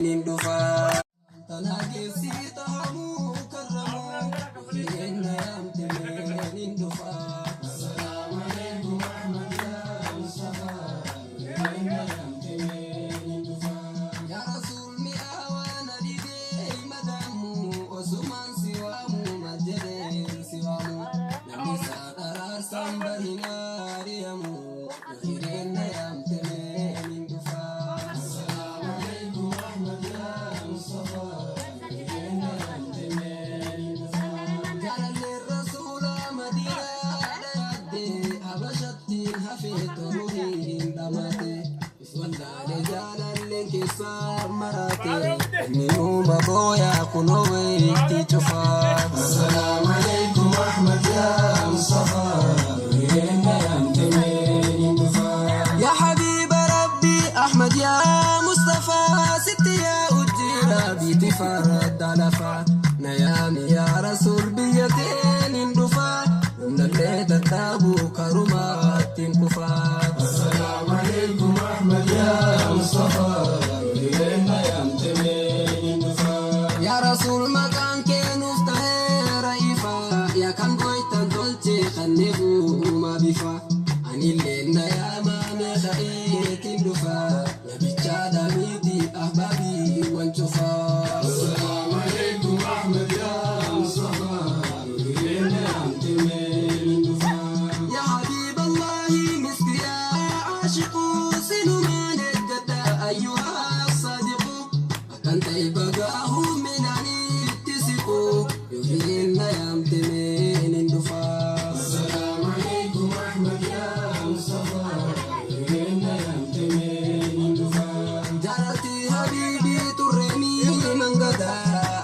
Nindufa tanagil sita hamu karamu Yena yamtime nindufa Assalamu alaikum Ahmad ya Mustafa Yena yamtime nindufa Ya Rasul mi awana dide madamu Osuman siwamu majere siwamu Namisa qarar sambarina riyamu Yena yamtime nindufa Minuma boya kunowe tichufa Assalamu alaikum Ahmad ya Mustafa Yena yamtime nindufa Ya Habib Rabbi Ahmad ya Mustafa Sitti ya ujira bitifara dalafa Nayami ya Rasul biyatin nindufa Umdalle tatabu karumatin kufa Assalamu alaikum Ahmad ya Mustafa Rasul makan ke nuftahe raifa ya kan goitan dolce khannebu ma bifa anille na ya ma me khaitin dufa ya bichada midi ahbabi wanchufa Assalamu alaikum Ahmad ya Mustafa yena amtime dufa ya habib Allah miski ya ashiqu sinu man jada ayyuha sadiqu akan taibagahu Yena yamtime nindufa Assalamu alaikum Ahmad ya Mustafa Yena yamtime nindufa Jarati habibi turremi mangada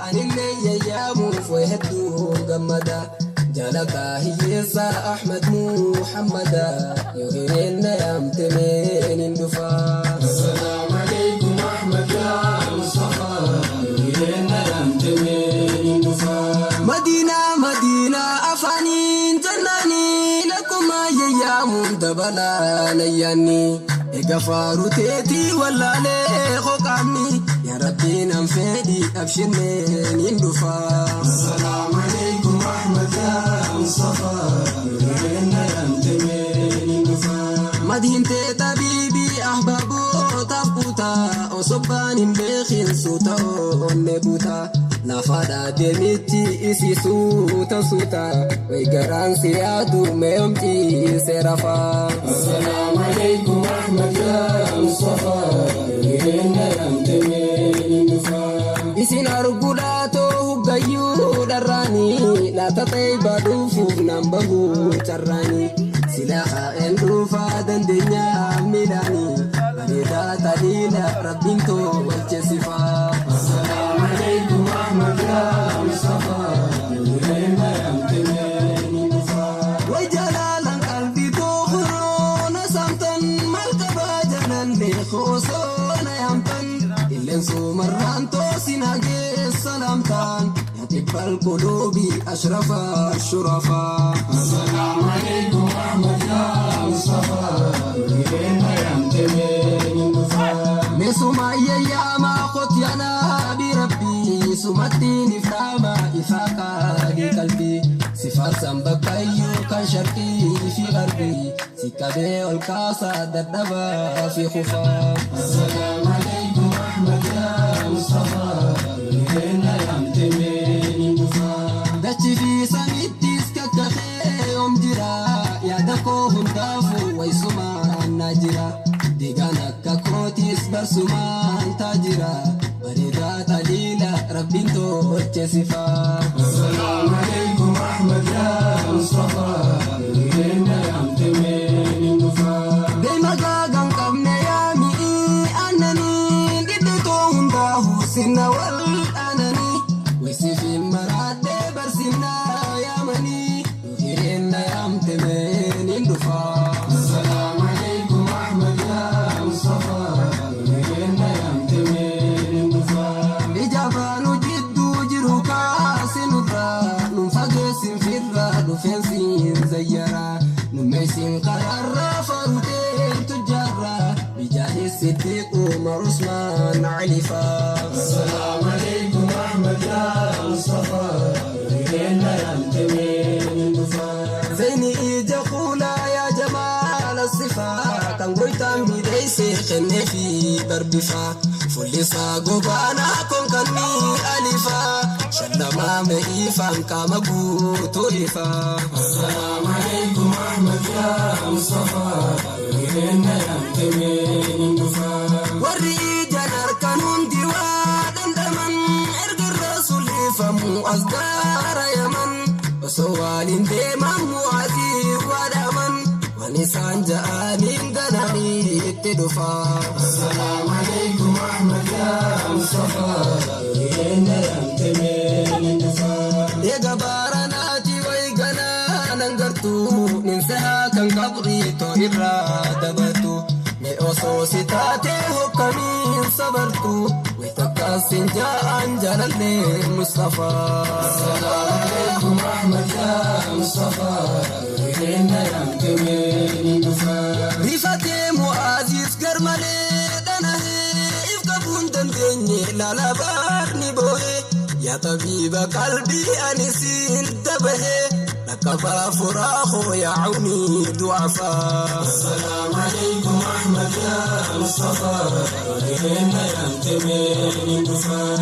Anille yayyamu fwehtu gammada Jalaka hiyesa Ahmad Muhammada Yena yamtime nindufa Assalamu alaikum Ahmad ya Mustafa Yena yamtime مدينة أفاني جناني لكما ييام دبلا نياني إغفارو تيتي ولا ليخو قامي يا ربي ننفيدي أبشرني نندفا السلام عليكم أحمد يا مصطفى يرينا ينتمي نندفا مدينة طبيبي أحبابو تفقوتا وصبان بخين سوتا ونبوتا Nafada demiti isi suta Wegaran siadu meomti serafa Assalamu alaikum Ahmad ya Mustafa Yena yamtime nindufa Isin argulato huggayu darrani La tatayba dufu nambahu charrani Silaha endufa dandenya milani Barida talila rabbinto walchesifa Assalamu alaikum Ahmad ya Mustafa Yena yamtime nindufa Wajalalan qalbi tukhuruna samtan Malkaba jalan lekhosona yamtan Illen sumarran tosinage salamtan Yatibal qulubi ashrafa shurafa Assalamu alaikum Ahmad ya Mustafa Yena yamtime nindufa Mesuma yama khotyana بربي سمتني فما إفاقا بقلبي صفات سنبقايو كان شرقي في غربي سكابي والكاسة دردبا في خفا السلام عليكم أحمد يا مصطفى يرينا يمتمي نندفا داتي في سميتيس كاكاخي يوم جرا يادكو هندافو ويسوما ناجرا ديغانا كاكوتيس برسومان تاجرا بريدا تليلا ربينتو وجسفا السلام عليكم أحمد يا مصطفى يرينا يمتمي نندفا ديما قاقم قبنا يا مئي أنني دبتو هنداه سنة والأنني ويسفي مراد برسنا يا مني يرينا يمتمي نندفا السلام عليكم أحمد يا مصطفى يرينا يمتمي فنسين زيرا نميسين قرر فروتين تجرى بجاه الصديق ومر عثمان علفا السلام عليكم أحمد يا مصطفى رجعنا ينتمي دفا زيني جخولا يا جمال الصفا كان قويتان بديسي خني في دربفا فلسا قبانا كون كني ألفا شلما مئيفا كما قوتو إفا السلام عليكم أحمد يا مصطفى رجعنا ينتمي دفا والرجال أركانون ديوان دمن إرق الرسول فمو أصدار يمن وسوال ديما معزير ودمن ونسان جانين غناني اتدفا السلام عليكم أحمد يا مصطفى رجعنا ينتمي دفا يقبارناتي ويقنا ننقرتو ننسها كان قبري تو إرادبتو مئوسوسي تاتي حكمين صبرتو ويتكاسين جاءن جلال مصطفى السلام عليكم أحمد يا مصطفى رجعنا ينتمي دفا ريفتي معازيز قرمالي دنهي إفقبون دندني لا بارني بوهي يا طبيب قلبي أنسين دبهي لكفى فراخ يعوني ضعفا السلام عليكم أحمد يا مصطفى رجعنا ينتمي دفا